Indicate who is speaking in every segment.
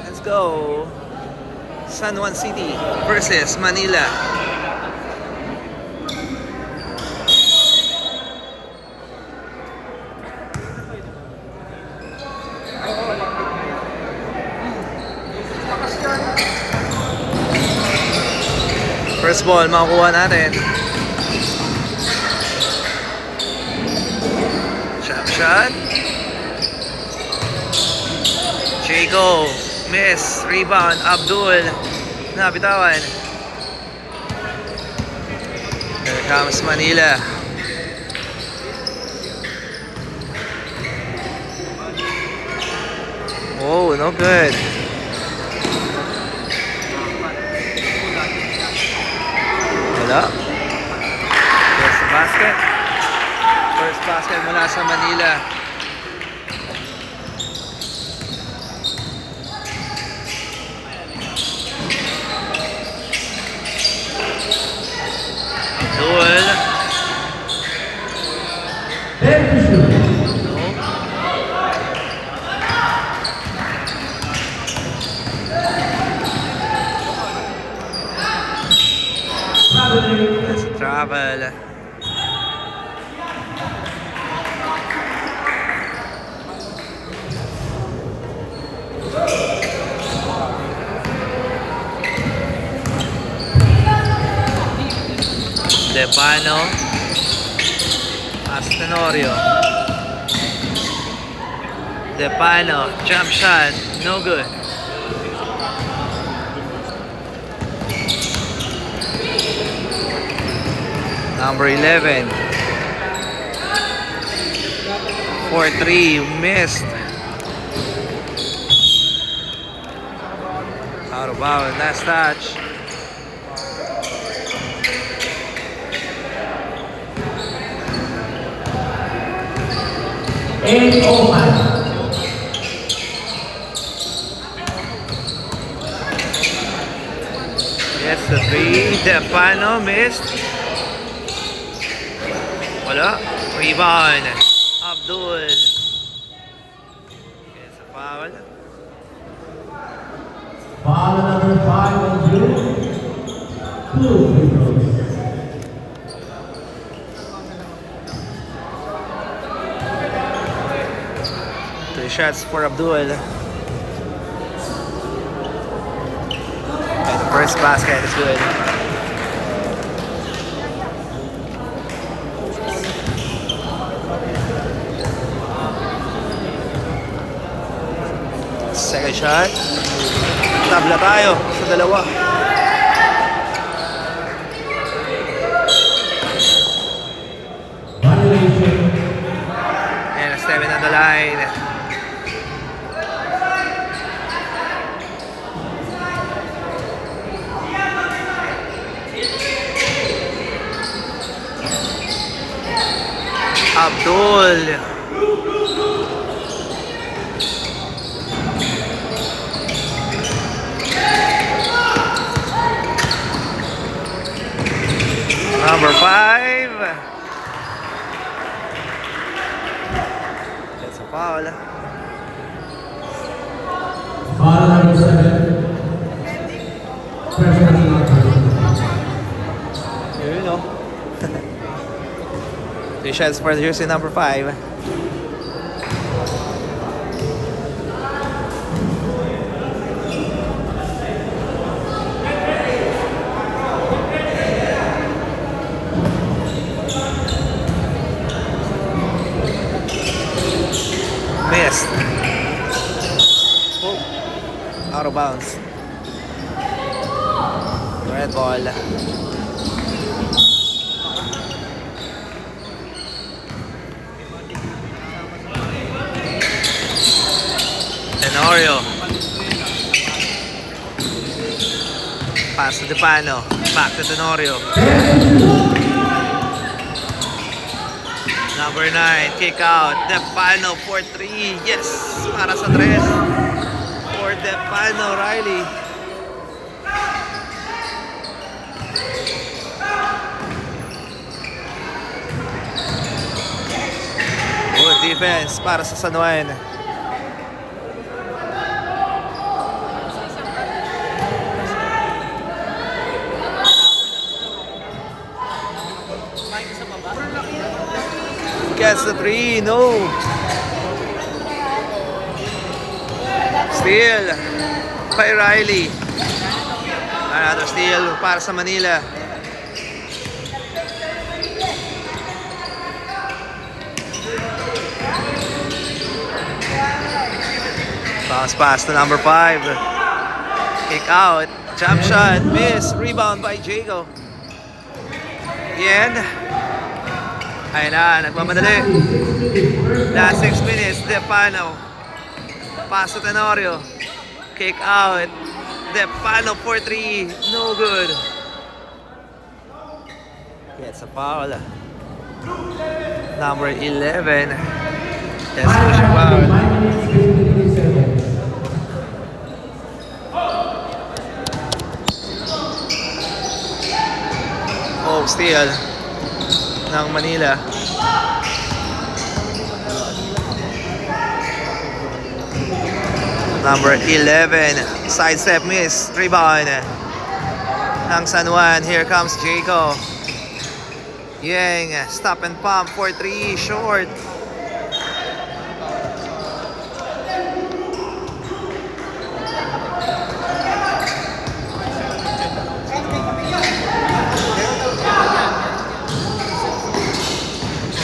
Speaker 1: Let's go. San Juan City versus Manila. First ball, makukuha natin. Shot. Chico, miss, rebound, Abdul, nabitawan. Here comes Manila. Oh, no good. Wala. There's the basket. First basket mula sa Manila. Abdul. Let's travel. Depano, Astenorio. Depano, jump shot, no good. Number 11. 4-3, missed. Out of bounds, last touch. Yes, the 3. Depano missed. Wala. Rebound. Abdul. Yes, a foul.
Speaker 2: Foul number 5 on you. 2 free throws.
Speaker 1: 2 shots for Abdul. And the first basket is good. Second shot. Tabla tayo sa dalawa.
Speaker 2: Violation.
Speaker 1: And a 7 on the line. Abdul. Number 5. That's a foul.
Speaker 2: Foul number 7. Freshman number.
Speaker 1: You know. 2 shots for the jersey number 5. Missed. Oh. Out of bounds. Red ball. Tenorio. Pass to Depano. Back to Tenorio. Number 9, kick out. Depano for 3. Yes! Para sa 3. For Depano, Riley. Good defense para sa San Juan. Gets the 3, no. Steal by Riley. Another steal para sa Manila. Bounce pass to number 5. Kick out. Jump shot. Miss. Rebound by Jago. And ayun na, nagmamadali. Last 6 minutes, Depano. Pass to Tenorio. Kick out. Depano for 3. No good. Gets a foul. Number 11. Yes, push a foul. Oh, steal ng Manila. Number 11, sidestep miss, rebound ng San Juan. Here comes Jaco. Yang, stop and pump for 3, short.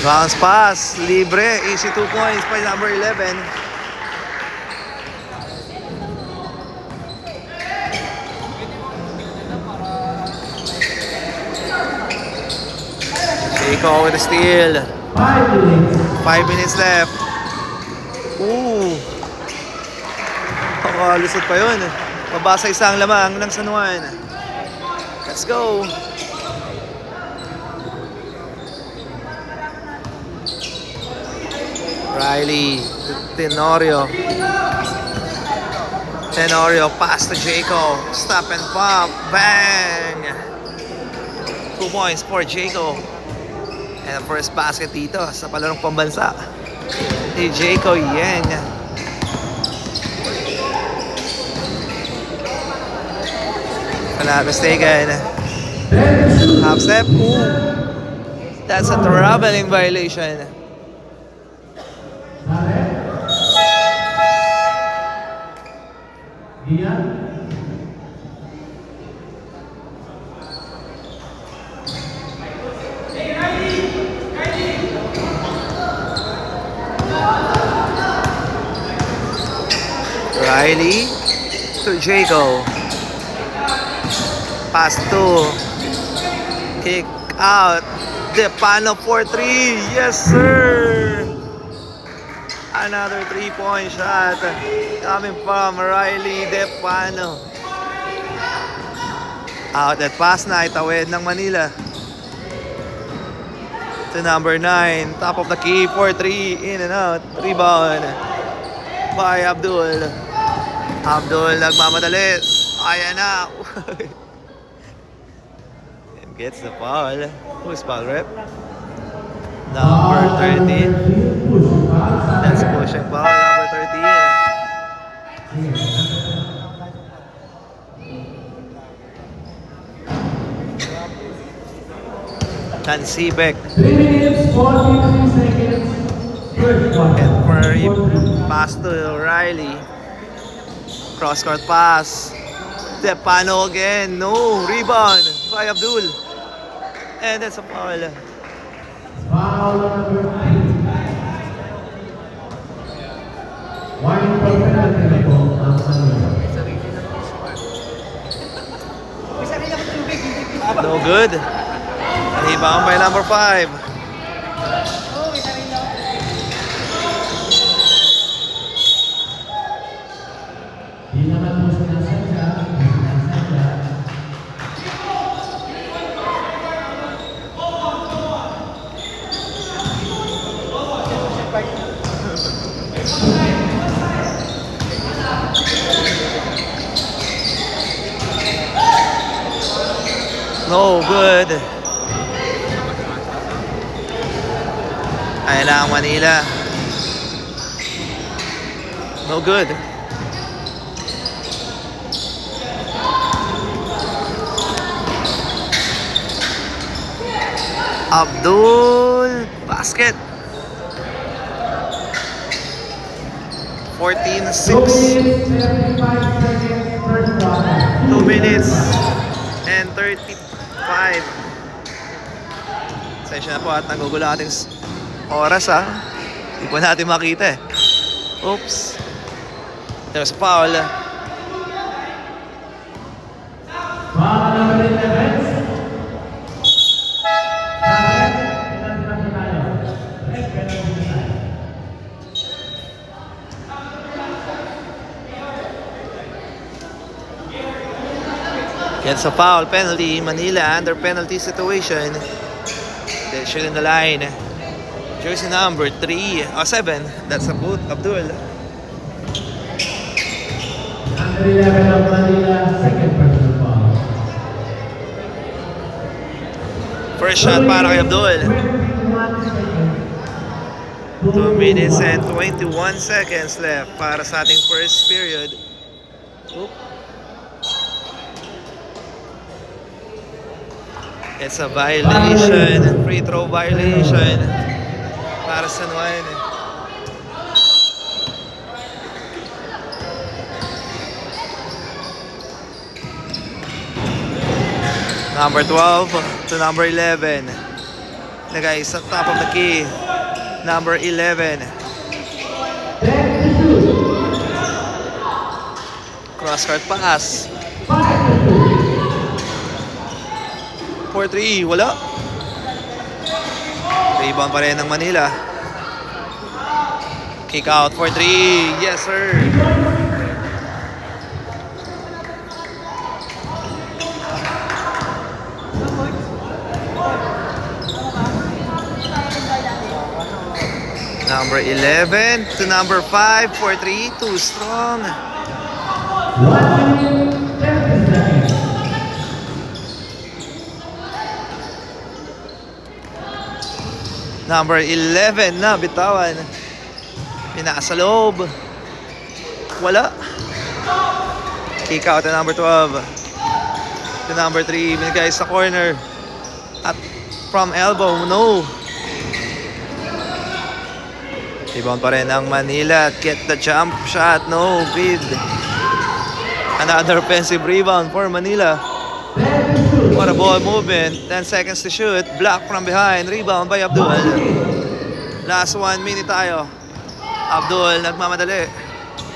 Speaker 1: Bounce pass, libre, easy 2 points by number 11. Jayco with the steal.
Speaker 2: 5 minutes.
Speaker 1: 5 minutes left. Ooh. Lusot pa yun. Mabasa isang lamang ng San Juan. Let's go. Riley. Tenorio. Tenorio pass to Jayco. Stop and pop. Bang! 2 points for Jayco. And the first basket dito sa palarong pambansa ni Jayco Yang. If I'm not mistaken. Half step. Ooh. That's a traveling violation. Riley to Jayco. Pass to. Kick out. Depano for 3. Yes, sir. Another 3-point shot coming from Riley Depano. Outlet pass na itawid ng Manila. To number 9. Top of the key for 3. In and out. Rebound by Abdul. Abdul nagmamadali. Ayan na. And gets the foul. Who's foul rep? Number 13. That's pushing foul. Number 13. Tansibek.
Speaker 2: 3 minutes, 43 seconds.
Speaker 1: And Murray pass to Riley. Cross court pass. Depano again. No. Rebound by Abdul. And that's a foul.
Speaker 2: Foul number 3. One for penalty na po ang Sanyo.
Speaker 1: No good. Rebound by number 5.
Speaker 2: Di naman po sinasadya.
Speaker 1: No good. Ayan na ang Manila. No good. Abdul. Basket. 14-6. 2 minutes and 35. Sensya na po at nagugulo ating oras ha. Hindi po natin makita eh. Oops. There's a foul.
Speaker 2: Foul number 11.
Speaker 1: Gets a foul penalty. Manila under penalty situation. They shoot in the line. Jersey number 3 or 7. That's Abdul.
Speaker 2: Number 11 of Manila, second personal foul.
Speaker 1: First shot para kay Abdul. 2 minutes and 21 seconds left para sa ating first period. Oop. It's a violation, free throw violation para sa San Juan. Number 12 to number 11. Nagay sa top of the key. Number 11. Cross-court pass. 4-3, wala. Rebound pa rin ng Manila. Kick out for 3. Yes, sir. Number 11 to number 5 for 3. Too strong.
Speaker 2: 1 minute, 30 seconds.
Speaker 1: Number 11 na bitawan. Pinasa loob. Wala. Kick out to number 12. To number 3. Binigay sa corner. At from elbow, no. Rebound pa rin ang Manila. Get the jump shot. No. Bid. Another offensive rebound for Manila. What a ball movement. 10 seconds to shoot. Block from behind. Rebound by Abdul. Last 1 minute tayo. Abdul nagmamadali.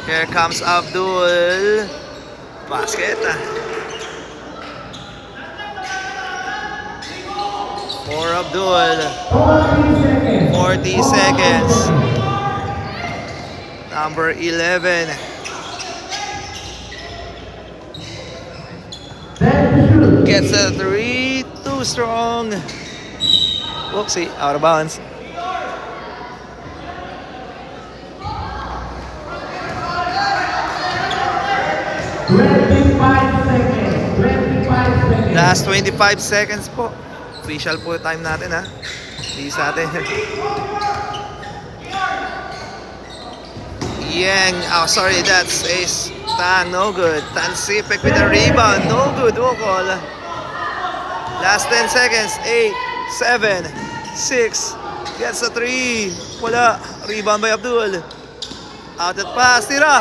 Speaker 1: Here comes Abdul. Basket. For Abdul. 40 seconds. Number 11. Gets a 3. Too strong. Whoopsie. Out of bounds. Last 25 seconds po. Official po time natin ha. Hindi sa atin. Yang. Oh, sorry. That's ace. Tang. No good. Tan Sipek with a rebound. No good. Wokol. Last 10 seconds. 8, 7, 6. Gets a 3. Wala. Rebound by Abdul. Out at pass. Tira.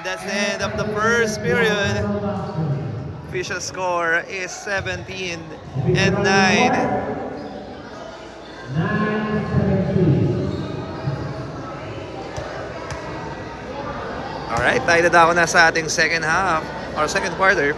Speaker 1: That's the end of the first period. Official score is 17 and 9. Alright, tayo na ako na sa ating second half or second quarter.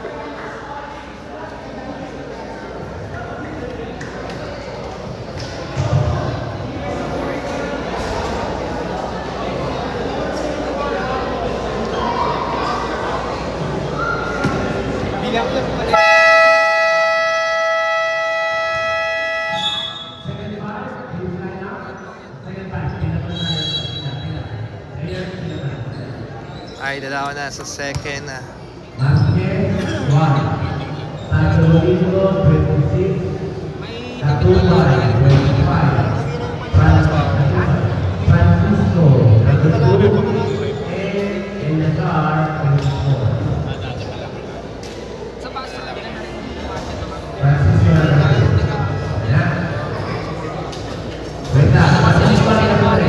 Speaker 1: Ay, dalawa na sa second.
Speaker 2: Basket 1. Santo Domingo 26. Tacubay 25. Francisco 32. And Nazar 24. Francisco Nazar. Wait lang. Francisco Nazar.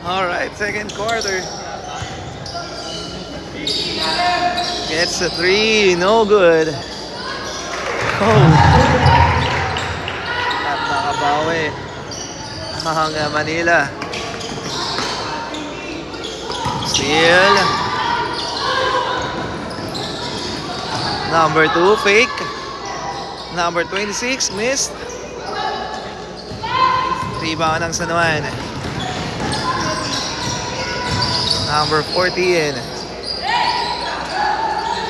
Speaker 1: Alright, second quarter. Gets a 3, no good. Oh. At nakabawi ang Manila. Steal. Number 2, fake. Number 26, missed. Rebound ng San Juan. Number 14.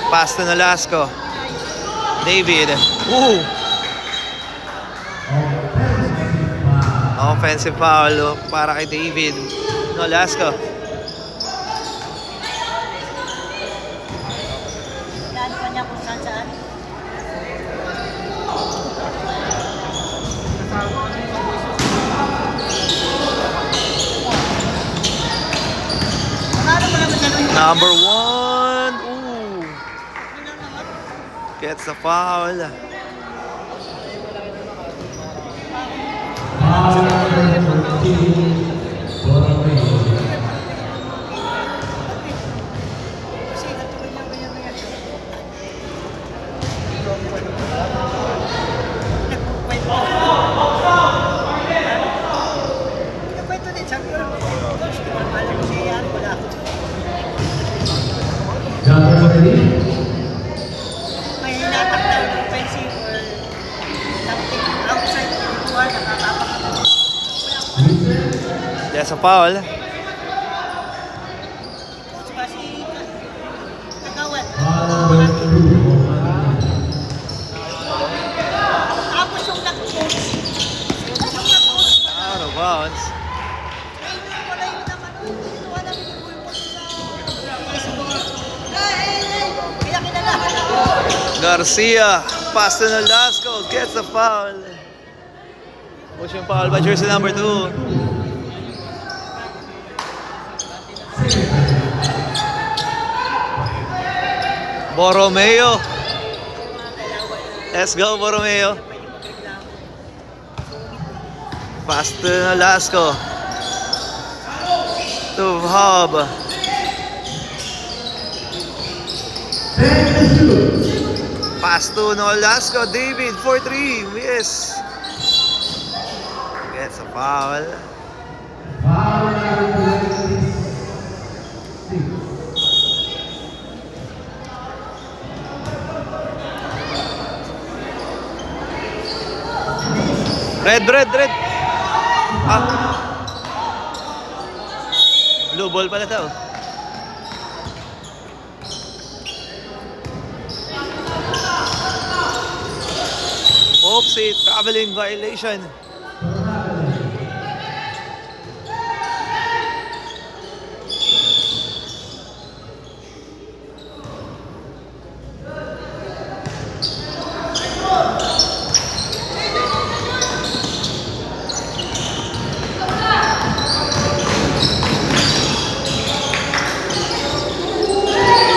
Speaker 1: Pass to Nolasco. David. Ooh. Offensive foul para kay David Nolasco.
Speaker 3: Daan pa niya kung saan.
Speaker 1: Number 1. Ooh. Gets a foul.
Speaker 2: Foul number 14. Borromeo. Number 3.
Speaker 3: May hinatak na yung offensive or something outside the lugar, nakatapak ako.
Speaker 1: That's a foul.
Speaker 3: Coach ba si Kagawan?
Speaker 2: Foul number 2.
Speaker 3: Tapos yung nag-coach. Yung nag-coach pa na.
Speaker 1: Out of bounds.
Speaker 3: Training ko na yun naman. Kinuha namin yung bullpen sa Facebook. Kaya kilala.
Speaker 1: Garcia. Pass to Nolasco. Gets a foul. Motion foul by jersey number 2. Borromeo. Let's go, Borromeo. Pass to Nolasco. To Hub. Pass to Nolasco. David for 3. Yes. Gets a foul.
Speaker 2: Foul number 26.
Speaker 1: Red. Ah. Blue ball pala daw. Oopsie, traveling violation.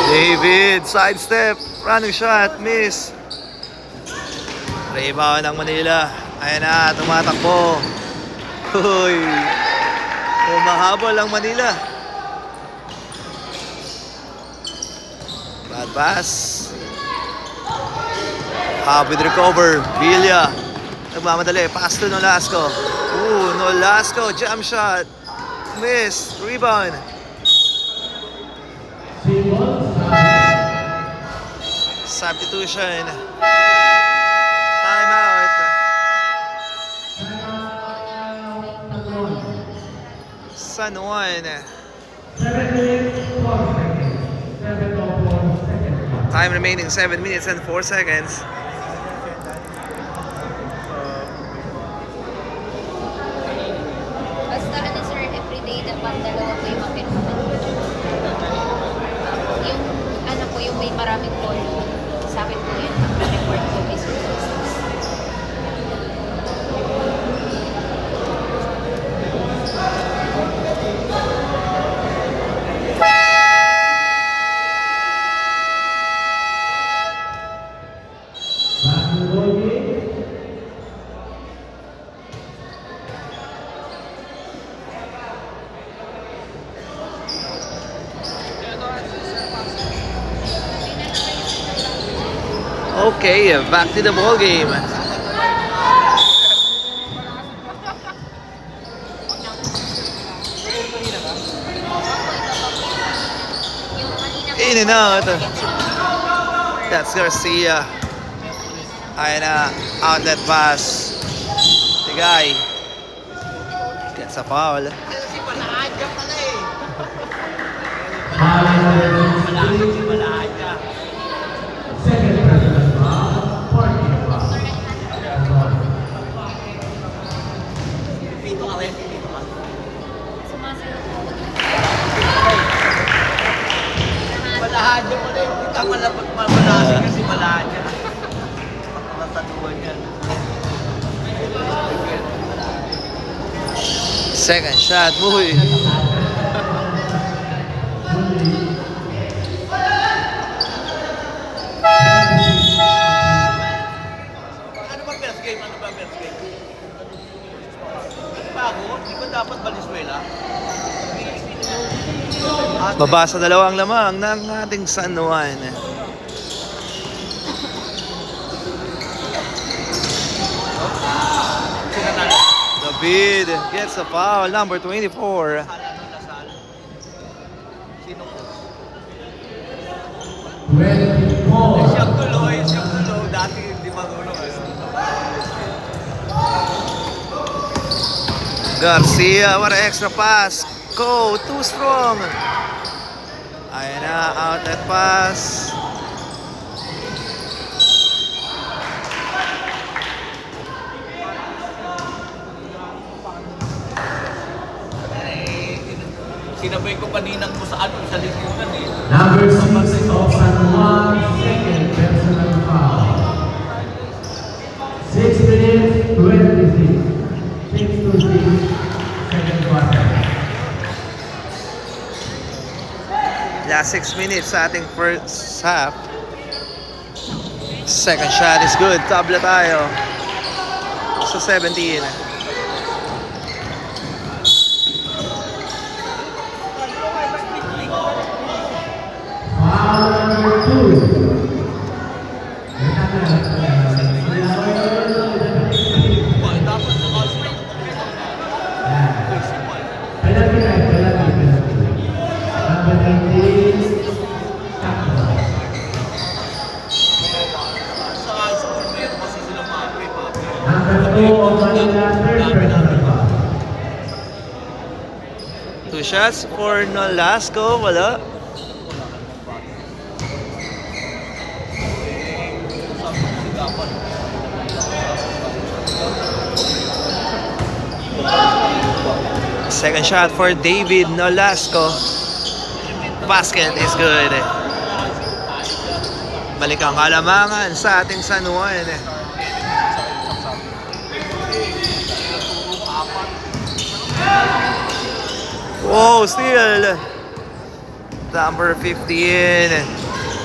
Speaker 1: David, sidestep, running shot, miss. Rebound ng Manila. Ayan na, tumatakbo. Uy. Humahabol ang Manila. Bad pass. With recover. Villa. Nagmamadali. Pass to Nolasco. Ooh, Nolasco. Jump shot. Miss. Rebound. Substitution. Timeout. San Juan.
Speaker 2: 7 minutes, 4 seconds. 7:04 seconds.
Speaker 1: Time remaining 7 minutes and 4 seconds.
Speaker 4: Basta ano sir, everyday dapat dalawa po yung mapirmahan. Yung ano po, yung may maraming polo. Sa akin po yun, ang report ko may success.
Speaker 2: Basketball game.
Speaker 1: Okay, back to the ball game. In and out. That's Garcia. Ayan na, outlet pass. The guy gets a foul.
Speaker 2: Foul number 23. Second personal foul. Parking foul.
Speaker 4: Sumasayaw po ako.
Speaker 3: Malahadyo ko na yung kitang malasin kasi malahadyo. Mataduan yan.
Speaker 1: Second shot, boy. Baba sa dalawang lamang ng ating San Juan. David gets a foul, number 24.
Speaker 2: Siyang
Speaker 1: tuloy. Dati hindi marunong. Garcia, what an extra pass. Go, too strong. Ayan na, outlet pass.
Speaker 5: Sinabay ko kaninang mo sa ano, sa likuran eh.
Speaker 2: Number 6 of San Juan, second personal foul. 6 minutes, 26. 6 to 6, second quarter.
Speaker 1: Last 6 minutes sa ating first half. Second shot is good. Tabla tayo. Sa 17.
Speaker 2: Foul number 2.
Speaker 5: Dapat sa kasi
Speaker 2: Penalty. Number 18, Takbo.
Speaker 5: sa high school meron kasi sila mga
Speaker 2: Number 2 of Manila, third personal foul.
Speaker 1: 2 shots for Nolasco. Wala. Second shot for David Nolasco. Basket is good. Balik ang kalamangan sa ating San Juan. Wow, steal. Number 15.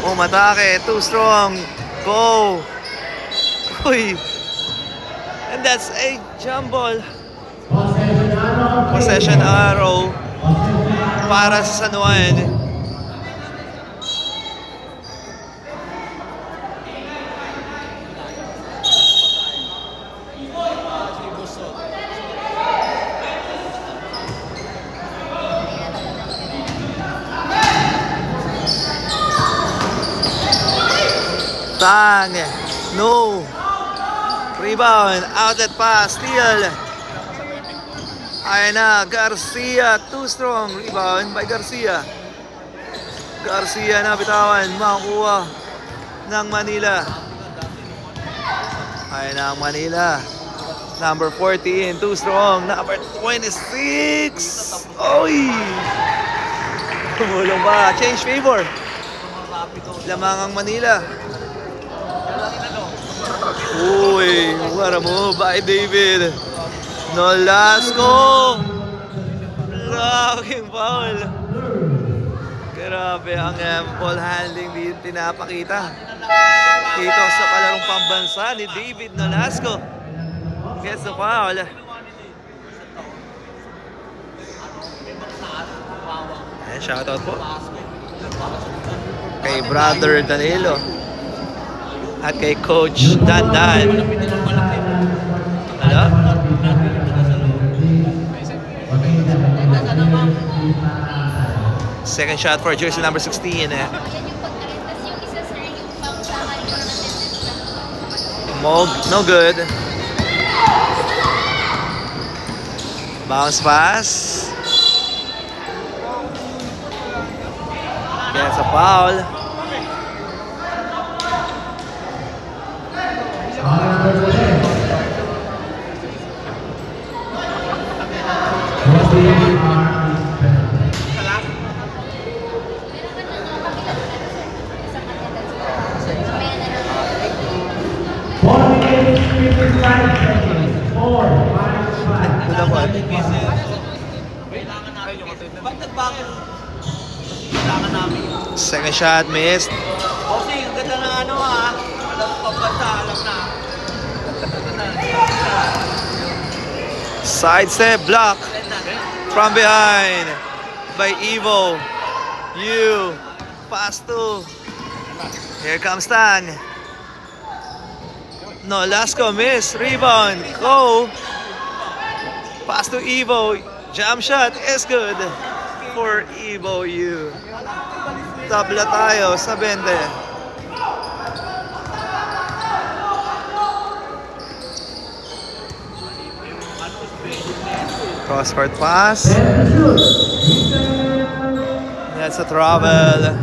Speaker 1: Umatake, too strong. Go. Uy. And that's a jump ball. Possession arrow para sa San Juan. Tang. No. Rebound. Outlet pass. Steal. Ayan na, Garcia, too strong. Rebound by Garcia. Garcia na bitawan, makakuha ng Manila. Ayan na ang Manila. Number 14, too strong. Number 26. Oy! Tumulong ba? Change favor. Lamang ang Manila. Uy, what a move by David Nolasco. Laking foul. Grabe ang ball handling dito pinapakita dito sa palarong pambansa ni David Nolasco. Gets the foul. Eh, shoutout po kay Brother Danilo at kay Coach Dandan. Wala? Second shot for jersey number 16.
Speaker 4: Yan yung pagkalit. Tapos yung isa sir, yung pang sa halimutan natin.
Speaker 1: Mog, no good. Bounce pass. Gets a foul.
Speaker 5: Ba't nagbago? Kailangan namin.
Speaker 1: Second shot missed.
Speaker 5: Kasi ang ganda ng ano ha. Alam ko pagkata, alam na.
Speaker 1: Side step block from behind by Evo. You. Pass to. Here comes Tan. No, Lasco miss. Rebound. Go. Pass to Evo. Jump shot is good for Evo U. Tabla tayo sa 20. Cross-court pass. That's a travel.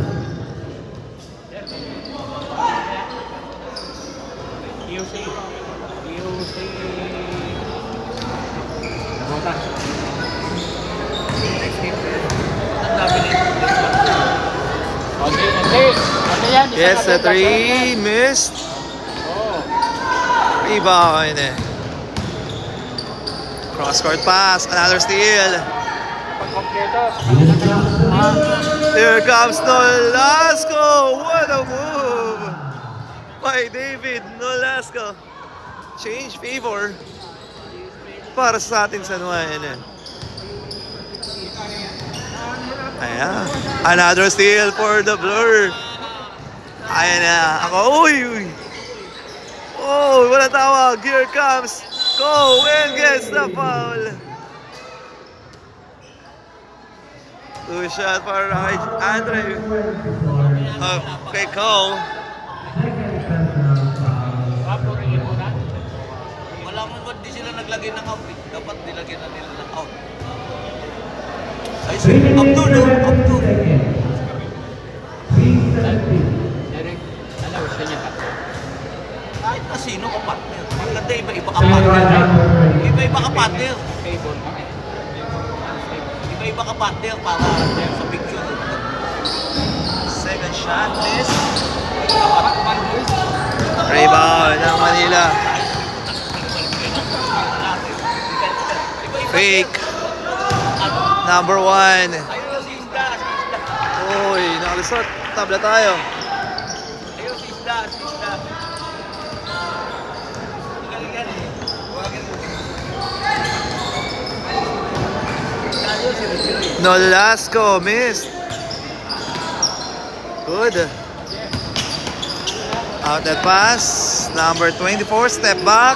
Speaker 1: Yes, a 3. Missed. Rebound. Cross-court pass. Another steal. Here comes Nolasco. What a move by David Nolasco. Change favor para sa ating San Juan. Ayan. Another steal for the Blur. Ayan na. Ako, uy. Oh, wala tawag. Here comes Cole and gets the foul. Two shot for Andre. Okay, Cole.
Speaker 5: Wala mo ba't di sila naglagay ng out eh. Dapat nilagyan na nila ng out. Ay, up to, no? Up to. Kahit na sino ka partner. Maganda iba-iba ka partner. Iba-iba ka partner. Iba-iba ka partner para sa picture.
Speaker 1: Second shot, miss. Rebound ng Manila. Fake. Number 1.
Speaker 5: Ayun si Isda.
Speaker 1: Uy, nakalisot. Tabla tayo.
Speaker 5: Ayun si Isda. Galing-galing eh. Huwagin mo. Ayun si Richie.
Speaker 1: Nolasco missed. Good. Out that pass. Number 24, step back.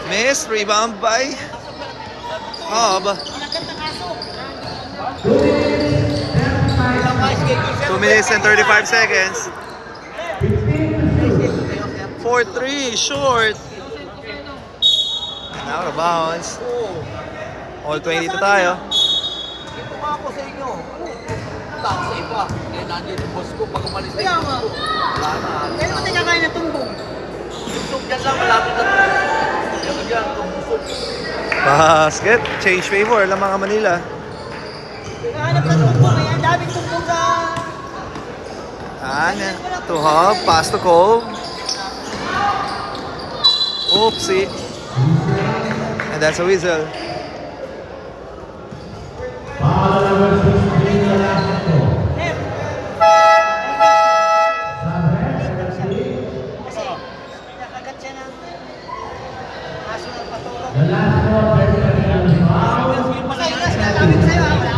Speaker 1: Miss. Rebound by Cobb. 2 minutes and 35 seconds. 4-3, short. And out of bounds. All 22 tayo.
Speaker 5: Ito nga ako sa inyo. Punta ako sa iba. Eh, nandiyan yung boss ko. Pag umalis na
Speaker 3: Kaya
Speaker 5: yung
Speaker 3: nga.
Speaker 5: boss ko. Wala na.
Speaker 3: Kaya ba't nagkakain na tumbong?
Speaker 5: Tusok dyan lang. Malapit na ito. Dyan, tumusok.
Speaker 1: Basket. Change favor lang mga Manila.
Speaker 3: Nagkahanap ng tumbong. Kaya ang daming tumbong sa...
Speaker 1: And to Hub. Pass to Cole. Oopsie. And that's a whistle.
Speaker 2: Foul number 16, Nolasco.
Speaker 3: Kasi nakagat siya ng aso ng patulog.
Speaker 2: Nolasco, personal foul.
Speaker 3: Masaya na, sinasabi ko sa'yo ha. Wala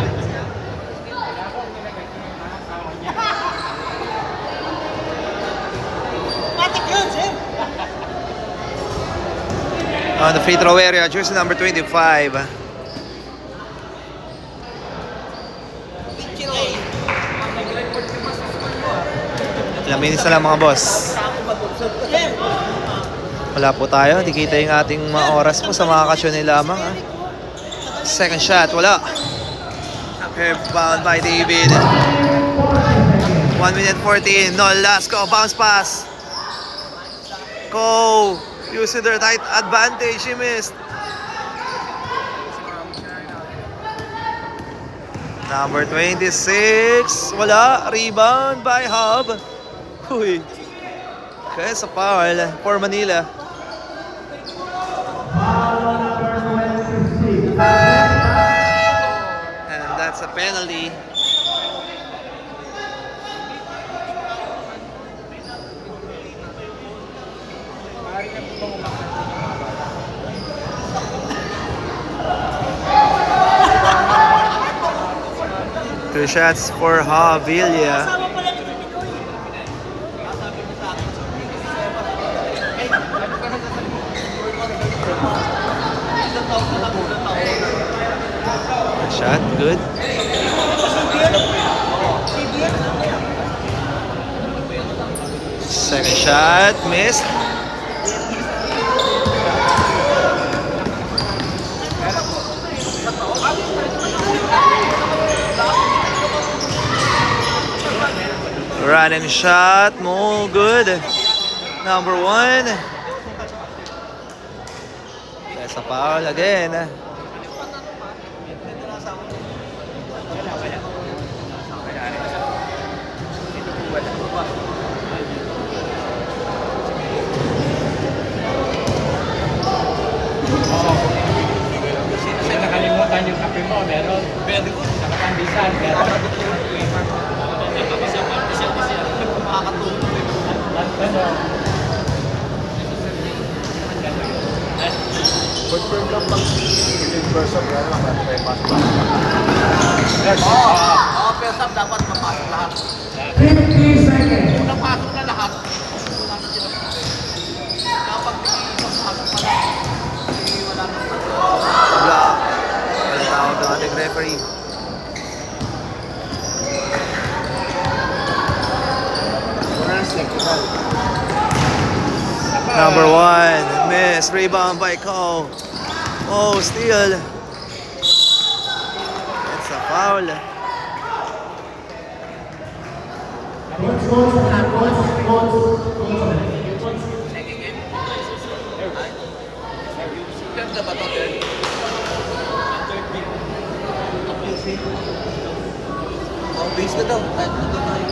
Speaker 3: akong masaya. Matik yun, sir.
Speaker 1: On the free throw area, jersey number 25. Ilang minutes na lang mga boss. Wala po tayo. Di kita yung ating mga oras po sa mga kasyonil lamang. Ha? Second shot, wala. Bound by David. 1 minute 14. No, Lasco. Bounce pass. Go. Using their tight advantage. He missed. Number 26. Wala. Rebound by Hub. Uy. Kaya sa foul for Manila.
Speaker 2: Foul number 26.
Speaker 1: And that's a penalty. 2 shots for Havilla.
Speaker 3: Asawa pala ni Pinoy.
Speaker 1: First shot, good. Second shot, missed. Run and shot, no good. Number 1. That's a foul again.
Speaker 2: Kasi nakalimutan yung kape mo, meron.
Speaker 5: Very good.
Speaker 2: Sa kapandisan, meron.
Speaker 5: Makakatulog.
Speaker 2: Ano?
Speaker 6: Confirm lang pag in person yan lang at may pasok.
Speaker 5: Oo, first half dapat mapasok lahat.
Speaker 2: 50 seconds.
Speaker 5: Unang pasok na lahat. Wala na sila. Dapat isang pasok pa lang. Hindi wala na.
Speaker 1: Block. Walang tawag ng ating referee. Number 1, miss. Rebound by Cole. Oh, steal. It's a foul.
Speaker 5: Ganda ba ito? Oh, base na daw. Kahit nandun tayo.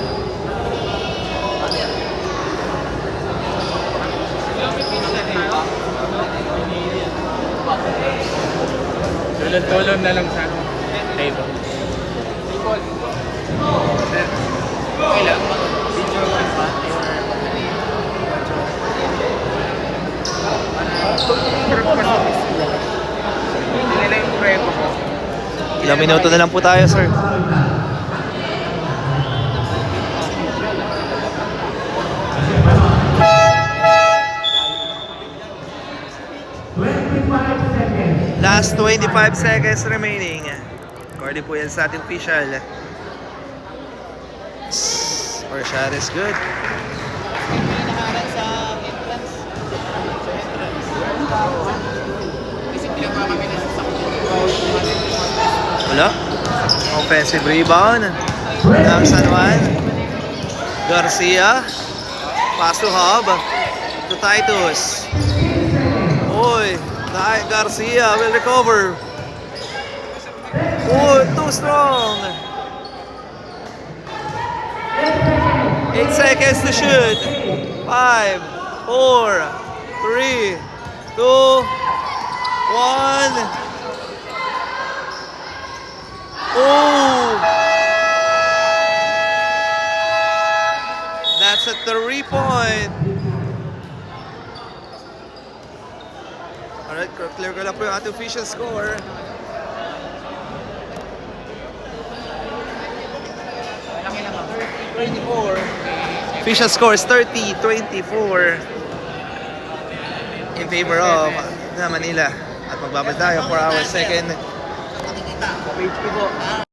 Speaker 5: Ano yan?
Speaker 2: Tulad-tulad na lang sa table. Okay lang. Video pa. Hindi nila yung kurento ko.
Speaker 1: Ilang minuto na lang po tayo, sir. Last 25 seconds remaining. According po yan sa ating official. First shot is good. Wala. Offensive rebound ng San Juan. Garcia. Pass to Hub. To Titus. Oy. Garcia will recover. Oh, too strong. 8 seconds to shoot. 5, 4, 3, 2, 1. Oh! That's a 3-point. Alright, clear ko lang po yung ating official score. Official score is 30-24 in favor of Manila. At magbabalik tayo for our second
Speaker 5: Nakikita.